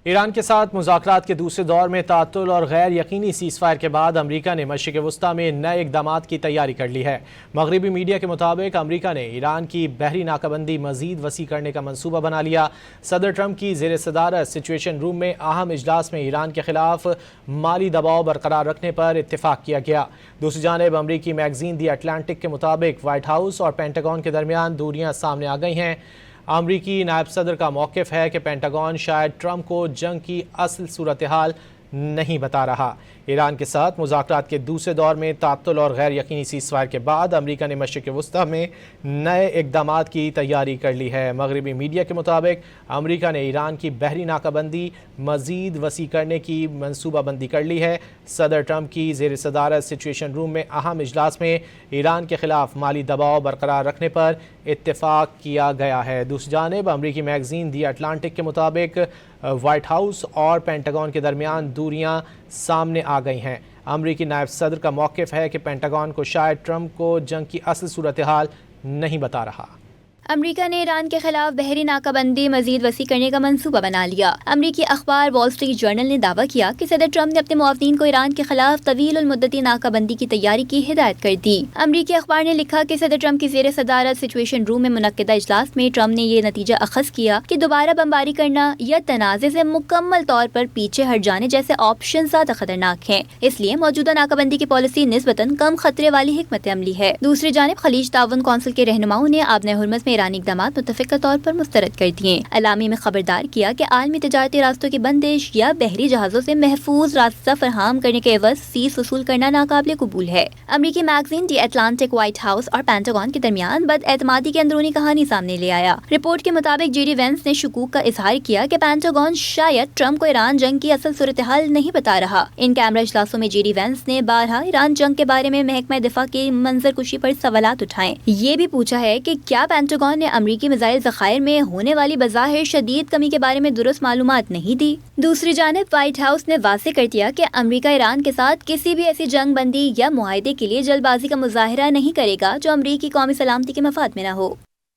ایران کے ساتھ مذاکرات کے دوسرے دور میں تعطل اور غیر یقینی سیز فائر کے بعد امریکہ نے مشرق وسطیٰ میں نئے اقدامات کی تیاری کر لی ہے۔ مغربی میڈیا کے مطابق امریکہ نے ایران کی بحری ناکہ بندی مزید وسیع کرنے کا منصوبہ بنا لیا۔ صدر ٹرمپ کی زیر صدارت سچویشن روم میں اہم اجلاس میں ایران کے خلاف مالی دباؤ برقرار رکھنے پر اتفاق کیا گیا۔ دوسری جانب امریکی میگزین دی اٹلانٹک کے مطابق وائٹ ہاؤس اور پینٹاگون کے درمیان دوریاں سامنے آ گئی ہیں۔ امریکی نائب صدر کا موقف ہے کہ پینٹاگون شاید ٹرمپ کو جنگ کی اصل صورتحال نہیں بتا رہا۔ ایران کے ساتھ مذاکرات کے دوسرے دور میں تعطل اور غیر یقینی سیز فائر کے بعد امریکہ نے مشرق وسطیٰ میں نئے اقدامات کی تیاری کر لی ہے۔ مغربی میڈیا کے مطابق امریکہ نے ایران کی بحری ناکہ بندی مزید وسیع کرنے کی منصوبہ بندی کر لی ہے۔ صدر ٹرمپ کی زیر صدارت سچویشن روم میں اہم اجلاس میں ایران کے خلاف مالی دباؤ برقرار رکھنے پر اتفاق کیا گیا ہے۔ دوسری جانب امریکی میگزین دی اٹلانٹک کے مطابق وائٹ ہاؤس اور پینٹاگون کے درمیان دوریاں سامنے آ گئی ہیں۔ امریکی نائب صدر کا موقف ہے کہ پینٹاگون کو شاید ٹرمپ کو جنگ کی اصل صورتحال نہیں بتا رہا۔ امریکہ نے ایران کے خلاف بحری ناکہ بندی مزید وسیع کرنے کا منصوبہ بنا لیا۔ امریکی اخبار وال اسٹریٹ جرنل نے دعویٰ کیا کہ صدر ٹرمپ نے اپنے معاونین کو ایران کے خلاف طویل المدتی ناکہ بندی کی تیاری کی ہدایت کر دی۔ امریکی اخبار نے لکھا کہ صدر ٹرمپ کی زیر صدارت سچویشن روم میں منعقدہ اجلاس میں ٹرمپ نے یہ نتیجہ اخذ کیا کہ دوبارہ بمباری کرنا یا تنازع سے مکمل طور پر پیچھے ہٹ جانے جیسے آپشن زیادہ خطرناک ہیں، اس لیے موجودہ ناکہ بندی کی پالیسی نسبتاً کم خطرے والی حکمت عملی ہے۔ دوسری جانب خلیج تعاون کونسل کے رہنماؤں نے آبنۂ ہرمز میں ایرانی اقدامات متفقہ طور پر مسترد کر دیے۔ اعلامیے میں خبردار کیا کہ عالمی تجارتی راستوں کی بندش یا بحری جہازوں سے محفوظ راستہ فراہم کرنے کے عوض فیس وصول کرنا ناقابل قبول ہے۔ امریکی میگزین دی اٹلانٹک وائٹ ہاؤس اور پینٹاگون کے درمیان بد اعتمادی کی اندرونی کہانی سامنے لے آیا۔ رپورٹ کے مطابق جے ڈی وینس نے شکوک کا اظہار کیا کہ پینٹاگون شاید ٹرمپ کو ایران جنگ کی اصل صورتحال نہیں بتا رہا۔ ان کیمرہ اجلاسوں میں جے ڈی وینس نے بارہا ایران جنگ کے بارے میں محکمہ دفاع کی منظر کشی پر سوالات اٹھائے۔ یہ بھی پوچھا ہے کہ کیا پینٹاگون نے امریکی میزائل ذخائر میں ہونے والی بظاہر شدید کمی کے بارے میں درست معلومات نہیں دی۔ دوسری جانب وائٹ ہاؤس نے واضح کر دیا کہ امریکہ ایران کے ساتھ کسی بھی ایسی جنگ بندی یا معاہدے کے لیے جلد بازی کا مظاہرہ نہیں کرے گا جو امریکی قومی سلامتی کے مفاد میں نہ ہو۔